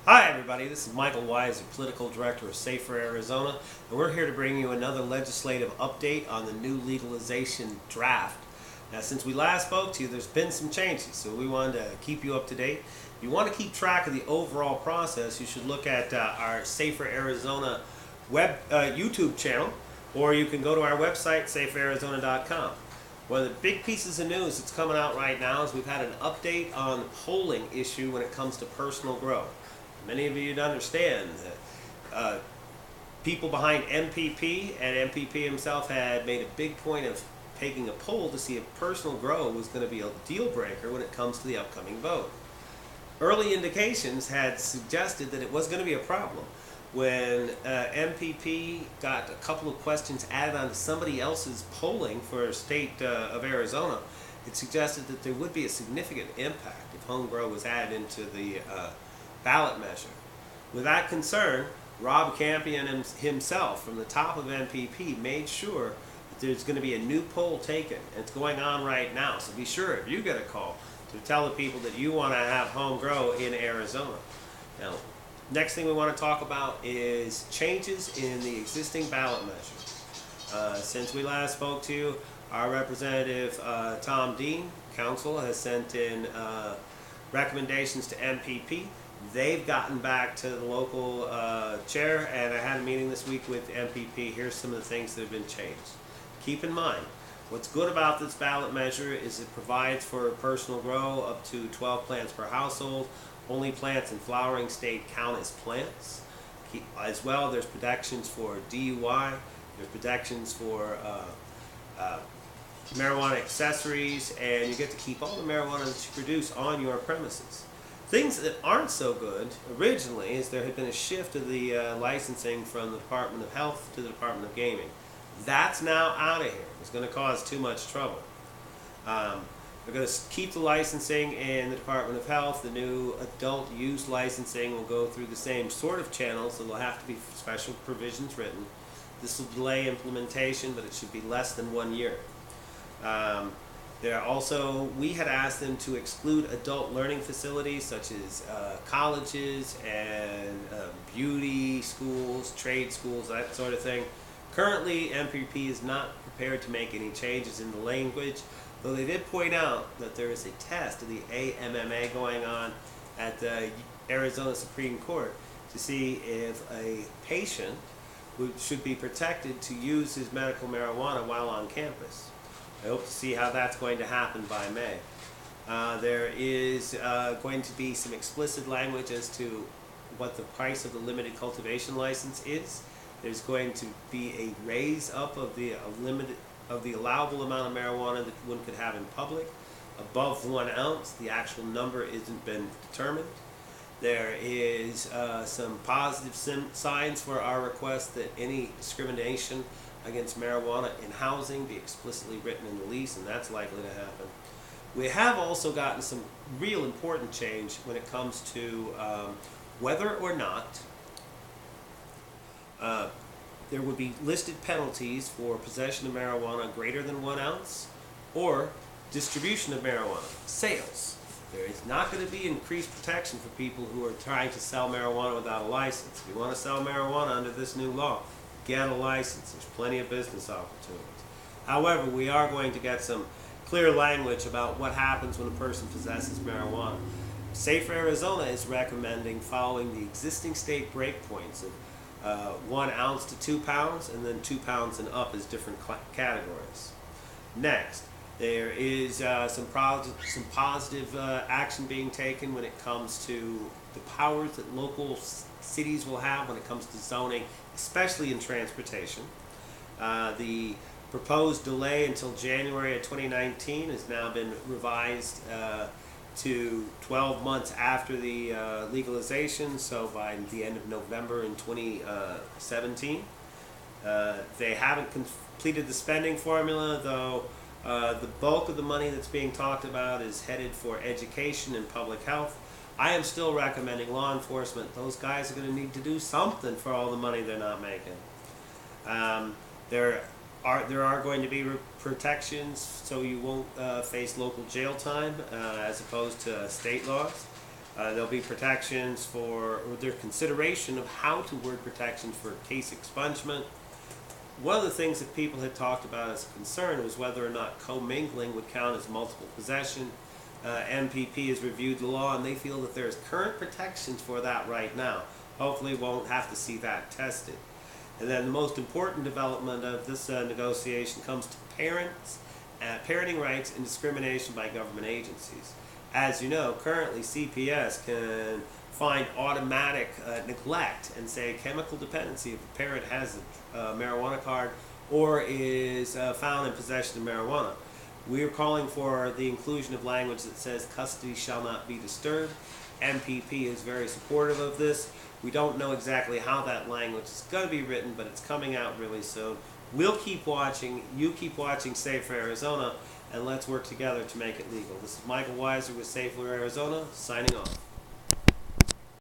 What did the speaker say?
Hi everybody, this is Mikel Weisser, Political Director of Safer Arizona, and we're here to bring you another legislative update on the new legalization draft. Now, since we last spoke to you, there's been some changes, so we wanted to keep you up to date. If you want to keep track of the overall process, you should look at our Safer Arizona YouTube channel, or you can go to our website, saferarizona.com. One of the big pieces of news that's coming out right now is we've had an update on the polling issue when it comes to personal grow. Many of you understand that people behind MPP and MPP himself had made a big point of taking a poll to see if personal grow was going to be a deal breaker when it comes to the upcoming vote. Early indications had suggested that it was going to be a problem. When MPP got a couple of questions added onto somebody else's polling for the state of Arizona, it suggested that there would be a significant impact if home grow was added into the ballot measure. With that concern, Rob Campion himself from the top of MPP made sure that there's going to be a new poll taken. It's going on right now, so be sure if you get a call to tell the people that you want to have home grow in Arizona. Now, next thing we want to talk about is changes in the existing ballot measure. Since we last spoke to you, our representative Tom Dean, council, has sent in recommendations to MPP. They've gotten back to the local chair, and I had a meeting this week with MPP. Here's some of the things that have been changed. Keep in mind, what's good about this ballot measure is it provides for personal grow up to 12 plants per household. Only plants in flowering state count as plants. As well, there's protections for DUI. There's protections for marijuana accessories, and you get to keep all the marijuana that you produce on your premises. Things that aren't so good originally is there had been a shift of the licensing from the Department of Health to the Department of Gaming. That's now out of here. It's going to cause too much trouble. They're going to keep the licensing in the Department of Health. The new adult use licensing will go through the same sort of channels, so there'll have to be special provisions written. This will delay implementation, but it should be less than 1 year. We had asked them to exclude adult learning facilities such as colleges and beauty schools, trade schools, that sort of thing. Currently, MPP is not prepared to make any changes in the language, though they did point out that there is a test of the AMMA going on at the Arizona Supreme Court to see if a patient should be protected to use his medical marijuana while on campus. I hope to see how that's going to happen by May. There is going to be some explicit language as to what the price of the limited cultivation license is. There's going to be a raise up of the allowable amount of marijuana that one could have in public, above 1 ounce. The actual number isn't been determined. There is some positive signs for our request that any discrimination against marijuana in housing be explicitly written in the lease, and that's likely to happen. We have also gotten some real important change when it comes to whether or not there would be listed penalties for possession of marijuana greater than 1 ounce or distribution of marijuana, sales. There is not going to be increased protection for people who are trying to sell marijuana without a license. If you want to sell marijuana under this new law, get a license. There's plenty of business opportunities. However, we are going to get some clear language about what happens when a person possesses marijuana. Safer Arizona is recommending following the existing state breakpoints of 1 ounce to 2 pounds, and then 2 pounds and up as different categories. Next, there is some positive action being taken when it comes to the powers that local cities will have when it comes to zoning, especially in transportation. The proposed delay until January of 2019 has now been revised to 12 months after the legalization, so by the end of November in 2017. They haven't completed the spending formula, though the bulk of the money that's being talked about is headed for education and public health. I am still recommending law enforcement. Those guys are going to need to do something for all the money they're not making. There are going to be protections so you won't face local jail time as opposed to state laws. There'll be protections or their consideration of how to word protections for case expungement. One of the things that people had talked about as a concern was whether or not commingling would count as multiple possession. MPP has reviewed the law and they feel that there's current protections for that right now. Hopefully won't have to see that tested. And then the most important development of this negotiation comes to parents, parenting rights and discrimination by government agencies. As you know, currently CPS can find automatic neglect and say chemical dependency if a parent has a marijuana card or is found in possession of marijuana. We are calling for the inclusion of language that says custody shall not be disturbed. MPP is very supportive of this. We don't know exactly how that language is going to be written, but it's coming out really soon. We'll keep watching. You keep watching Safer Arizona, and let's work together to make it legal. This is Mikel Weisser with Safer Arizona, signing off.